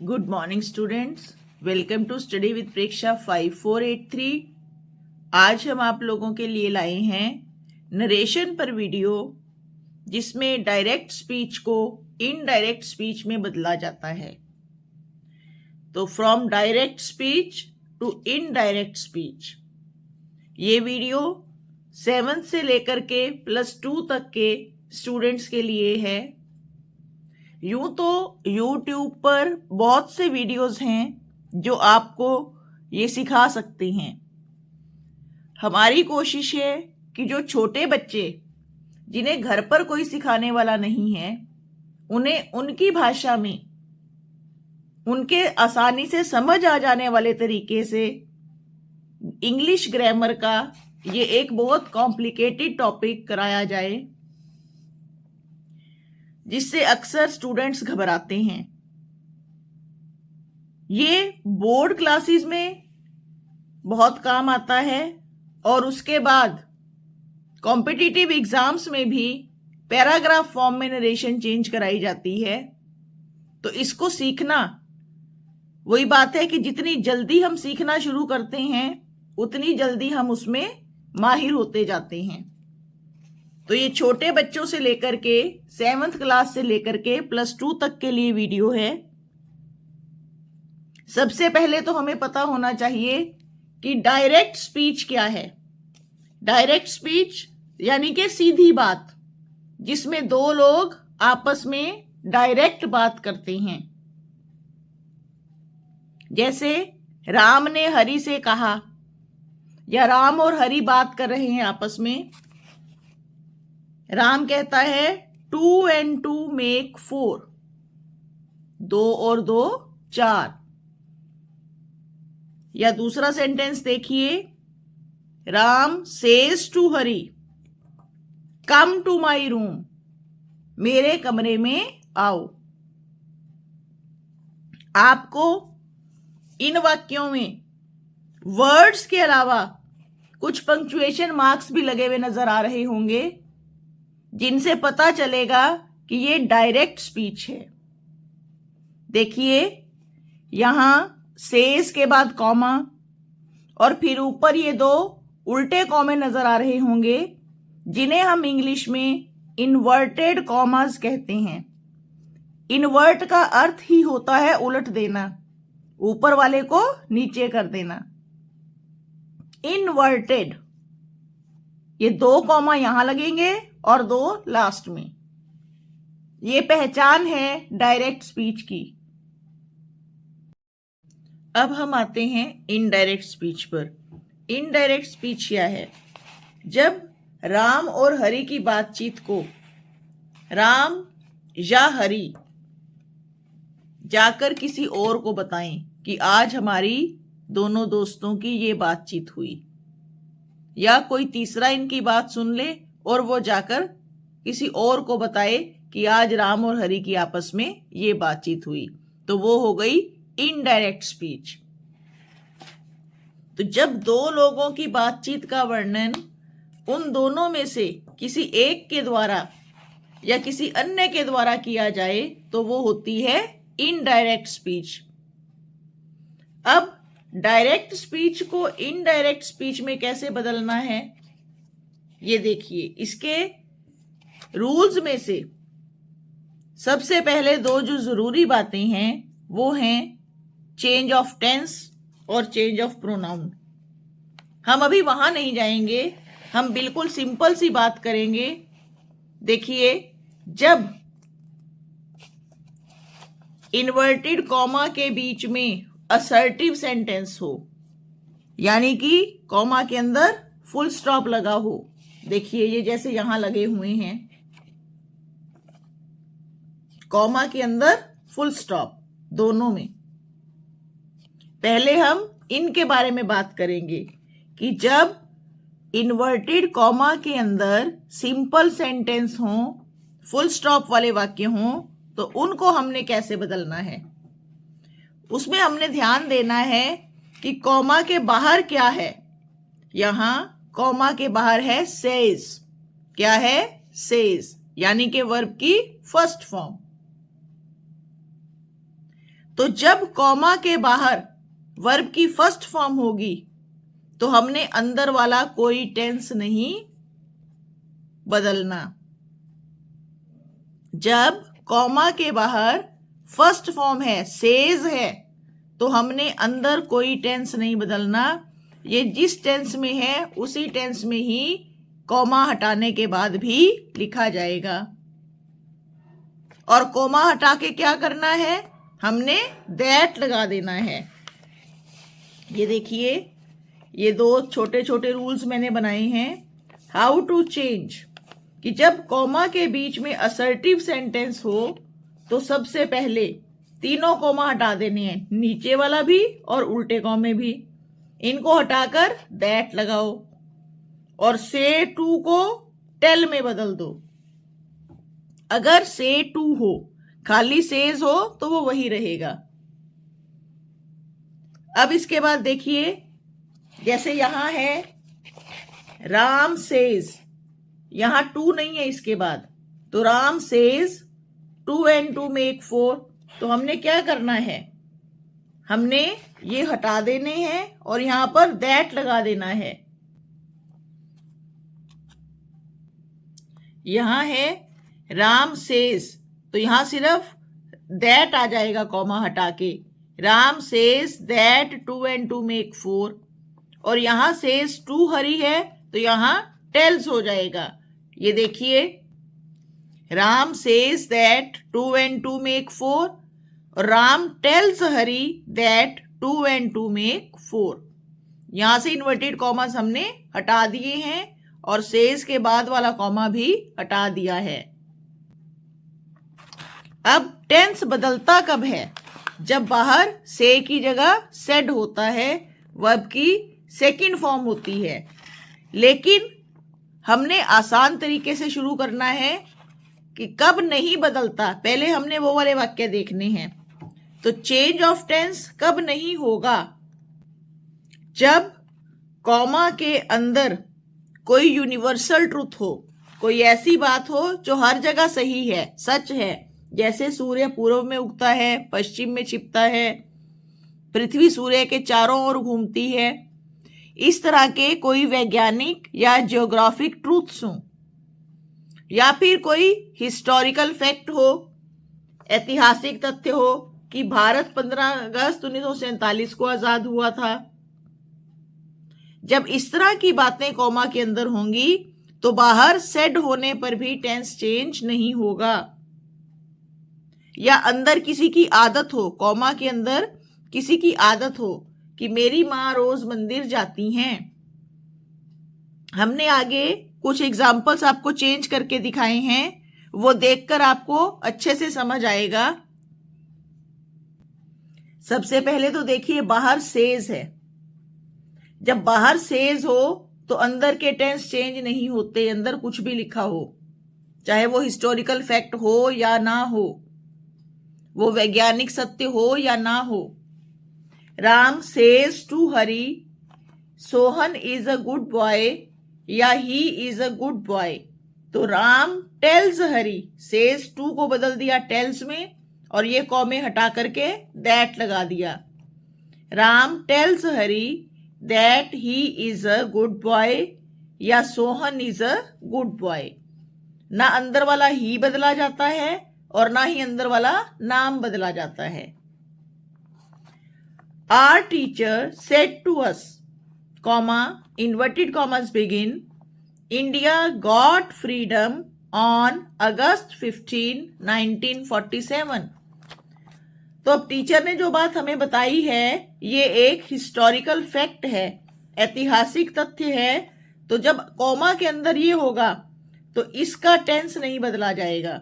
Good morning students, welcome to study with Preksha 5483। आज हम आप लोगों के लिए लाए हैं नरेशन पर वीडियो, जिसमें डायरेक्ट स्पीच को इनडायरेक्ट स्पीच में बदला जाता है। तो from direct speech to indirect speech, ये वीडियो 7th से लेकर के +2 तक के स्टूडेंट्स के लिए है। यूं तो YouTube पर बहुत से वीडियोस हैं जो आपको ये सिखा सकते हैं। हमारी कोशिश है कि जो छोटे बच्चे जिन्हें घर पर कोई सिखाने वाला नहीं है, उन्हें उनकी भाषा में, उनके आसानी से समझ आ जाने वाले तरीके से इंग्लिश ग्रामर का ये एक बहुत कॉम्प्लिकेटेड टॉपिक कराया जाए, जिससे अक्सर स्टूडेंट्स घबराते हैं। ये बोर्ड क्लासेस में बहुत काम आता है और उसके बाद कॉम्पिटिटिव एग्जाम्स में भी पैराग्राफ फॉर्म में नरेशन चेंज कराई जाती है। तो इसको सीखना, वही बात है कि जितनी जल्दी हम सीखना शुरू करते हैं उतनी जल्दी हम उसमें माहिर होते जाते हैं। तो ये छोटे बच्चों से लेकर के 7th क्लास से लेकर के +2 तक के लिए वीडियो है। सबसे पहले तो हमें पता होना चाहिए कि डायरेक्ट स्पीच क्या है। डायरेक्ट स्पीच यानी कि सीधी बात, जिसमें दो लोग आपस में डायरेक्ट बात करते हैं। जैसे राम ने हरि से कहा, या राम और हरि बात कर रहे हैं आपस में। राम कहता है 2 and 2 make 4, 2 और 2 4। या दूसरा सेंटेंस देखिए, Ram says to Hari, come to my room, मेरे कमरे में आओ। आपको इन वाक्यों में वर्ड्स के अलावा कुछ पंक्चुएशन मार्क्स भी लगे हुए नजर आ रहे होंगे, जिनसे पता चलेगा कि ये डायरेक्ट स्पीच है। देखिए, यहां सेज के बाद कॉमा और फिर ऊपर ये 2 उल्टे कॉमे नजर आ रहे होंगे, जिन्हें हम इंग्लिश में इन्वर्टेड कॉमास कहते हैं। इन्वर्ट का अर्थ ही होता है उलट देना, ऊपर वाले को नीचे कर देना। इन्वर्टेड, ये 2 कॉमा यहां लगेंगे और 2 लास्ट में। ये पहचान है डायरेक्ट स्पीच की। अब हम आते हैं इनडायरेक्ट स्पीच पर। इनडायरेक्ट स्पीच क्या है? जब राम और हरि की बातचीत को राम या हरि जाकर किसी और को बताएं कि आज हमारी दोनों दोस्तों की ये बातचीत हुई, या कोई तीसरा इनकी बात सुन ले और वो जाकर किसी और को बताए कि आज राम और हरि की आपस में ये बातचीत हुई, तो वो हो गई इनडायरेक्ट स्पीच। तो जब 2 लोगों की बातचीत का वर्णन उन दोनों में से किसी एक के द्वारा या किसी अन्य के द्वारा किया जाए, तो वो होती है इनडायरेक्ट स्पीच। अब डायरेक्ट स्पीच को इनडायरेक्ट स्पीच में कैसे बदलना है, ये देखिए। इसके रूल्स में से सबसे पहले 2 जो जरूरी बातें हैं वो हैं चेंज ऑफ टेंस और चेंज ऑफ प्रोनाउन। हम अभी वहां नहीं जाएंगे, हम बिल्कुल सिंपल सी बात करेंगे। देखिए, जब इन्वर्टेड कॉमा के बीच में असर्टिव सेंटेंस हो, यानी कि कॉमा के अंदर फुल स्टॉप लगा हो, देखिए ये जैसे यहां लगे हुए हैं, कॉमा के अंदर फुल स्टॉप दोनों में। पहले हम इनके बारे में बात करेंगे कि जब इन्वर्टेड कॉमा के अंदर सिंपल सेंटेंस हो, फुल स्टॉप वाले वाक्य हों, तो उनको हमने कैसे बदलना है। उसमें हमने ध्यान देना है कि कॉमा के बाहर क्या है। यहां कॉमा के बाहर है सेज। क्या है? सेज, यानी कि वर्ब की फर्स्ट फॉर्म। तो जब कॉमा के बाहर वर्ब की फर्स्ट फॉर्म होगी तो हमने अंदर वाला कोई टेंस नहीं बदलना। जब कॉमा के बाहर फर्स्ट फॉर्म है, सेज है, तो हमने अंदर कोई टेंस नहीं बदलना। ये जिस टेंस में है उसी टेंस में ही कॉमा हटाने के बाद भी लिखा जाएगा। और कॉमा हटा के क्या करना है, हमने दैट लगा देना है। ये देखिए, ये दो छोटे छोटे रूल्स मैंने बनाए हैं। हाउ टू चेंज, कि जब कॉमा के बीच में असर्टिव सेंटेंस हो तो सबसे पहले तीनों कॉमा हटा देने हैं, नीचे वाला भी और उल्टे कॉमे भी। इनको हटाकर दैट लगाओ और से टू को टेल में बदल दो। अगर से टू हो, खाली सेज हो तो वो वही रहेगा। अब इसके बाद देखिए, जैसे यहां है राम सेज, यहां टू नहीं है इसके बाद, तो राम सेज 2 and 2 make 4। तो हमने क्या करना है, हमने ये हटा देने हैं और यहां पर दैट लगा देना है। यहां है राम सेज, तो यहां सिर्फ दैट आ जाएगा कॉमा हटा के। Ram says that 2 and 2 make 4। और यहां सेज 2 हरी है तो यहां टेल्स हो जाएगा। ये देखिए, Ram says that 2 and 2 make 4 और Ram tells Hari that 2 and 2 make 4। यहां से इन्वर्टेड कॉमास हमने हटा दिए हैं और सेज के बाद वाला कॉमा भी हटा दिया है। अब टेंस बदलता कब है, जब बाहर से की जगह सेड होता है, वर्ब की सेकंड फॉर्म होती है। लेकिन हमने आसान तरीके से शुरू करना है कि कब नहीं बदलता, पहले हमने वो वाले वाक्य देखने हैं। तो चेंज ऑफ टेंस कब नहीं होगा, जब कॉमा के अंदर कोई यूनिवर्सल ट्रुथ हो, कोई ऐसी बात हो जो हर जगह सही है, सच है। जैसे सूर्य पूर्व में उगता है, पश्चिम में छिपता है, पृथ्वी सूर्य के चारों ओर घूमती है। इस तरह के कोई वैज्ञानिक या जियोग्राफिक ट्रूथ्स हों, या फिर कोई हिस्टोरिकल फैक्ट हो, ऐतिहासिक तथ्य हो कि भारत 15 अगस्त 1947 को आजाद हुआ था। जब इस तरह की बातें कॉमा के अंदर होंगी तो बाहर सेड होने पर भी टेंस चेंज नहीं होगा। या अंदर किसी की आदत हो, कॉमा के अंदर किसी की आदत हो कि मेरी मां रोज मंदिर जाती हैं। हमने आगे कुछ एग्जाम्पल्स आपको चेंज करके दिखाए हैं, वो देखकर आपको अच्छे से समझ आएगा। सबसे पहले तो देखिए, बाहर सेज है। जब बाहर सेज हो तो अंदर के टेंस चेंज नहीं होते, अंदर कुछ भी लिखा हो, चाहे वो हिस्टोरिकल फैक्ट हो या ना हो, वो वैज्ञानिक सत्य हो या ना हो। Ram says to Hari Sohan is a good boy या he is a good boy. तो Ram tells Hari, says to को बदल दिया टेल्स में और ये कॉमे हटा करके दैट लगा दिया। Ram tells Hari that he is a good boy या Sohan is a good boy. ना अंदर वाला ही बदला जाता है और ना ही अंदर वाला नाम बदला जाता है। Our teacher said to us, comma, inverted commas begin, India got freedom on August 15, 1947। तो अब टीचर ने जो बात हमें बताई है ये एक हिस्टोरिकल फैक्ट है, ऐतिहासिक तथ्य है। तो जब कॉमा के अंदर ये होगा तो इसका टेंस नहीं बदला जाएगा।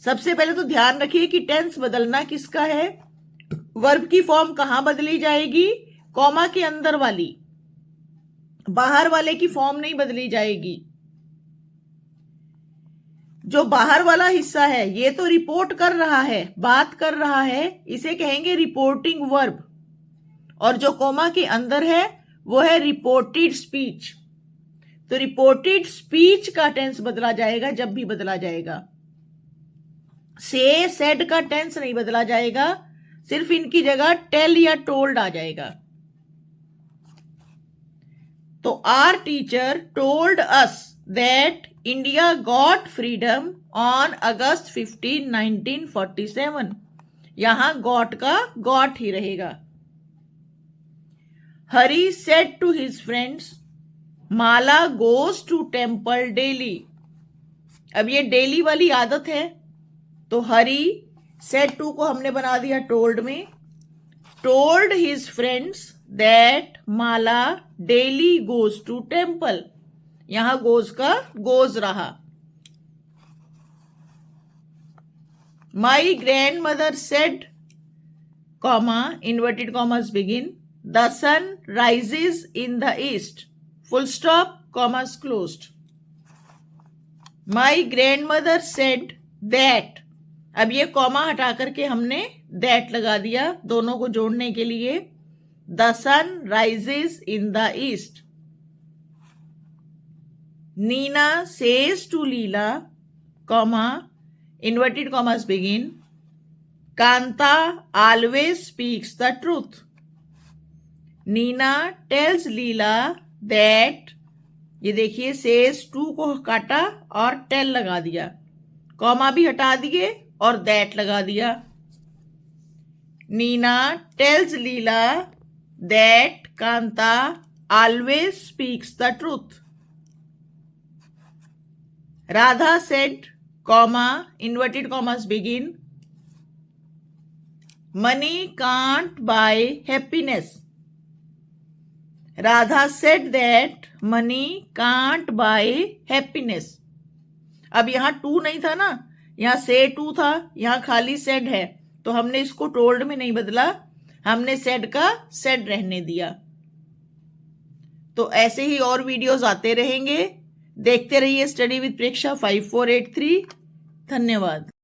सबसे पहले तो ध्यान रखिए कि टेंस बदलना किसका है, वर्ब की फॉर्म कहां बदली जाएगी, कॉमा के अंदर वाली, बाहर वाले की फॉर्म नहीं बदली जाएगी। जो बाहर वाला हिस्सा है ये तो रिपोर्ट कर रहा है, बात कर रहा है, इसे कहेंगे रिपोर्टिंग वर्ब। और जो कॉमा के अंदर है वो है रिपोर्टेड स्पीच। तो रिपोर्टेड स्पीच का टेंस बदला जाएगा जब भी बदला जाएगा। से सेड का टेंस नहीं बदला जाएगा। सिर्फ इनकी जगह टेल या टोल्ड आ जाएगा। तो our teacher told us that India got freedom on August 15, 1947। यहां गॉट का गॉट ही रहेगा। Hari said to his friends Mala goes to temple daily. अब ये डेली वाली आदत है, तो हरी सेड टू को हमने बना दिया टोल्ड में। Told his friends that Mala daily goes to temple. यहां गोज का गोज रहा। My grandmother said comma inverted commas begin the sun rises in the east full stop commas closed. My grandmother said that. अब ये comma हटा करके हमने that लगा दिया दोनों को जोड़ने के लिए। The sun rises in the east. Neena says to Leela comma inverted commas begin Kanta always speaks the truth. Neena tells Leela that. ये देखिए सेज टू को काटा और टेल लगा दिया, कॉमा भी हटा दिए और दैट लगा दिया। Nina tells Leela that Kanta always speaks the truth. Radha said comma inverted commas begin money can't buy happiness. Radha said that money can't buy happiness. अब यहां टू नहीं था ना, यहां से टू था, यहां खाली सेड है, तो हमने इसको टोल्ड में नहीं बदला, हमने सेड का सेड रहने दिया। तो ऐसे ही और वीडियोस आते रहेंगे। देखते रहिए स्टडी विद प्रेक्षा 5483। धन्यवाद।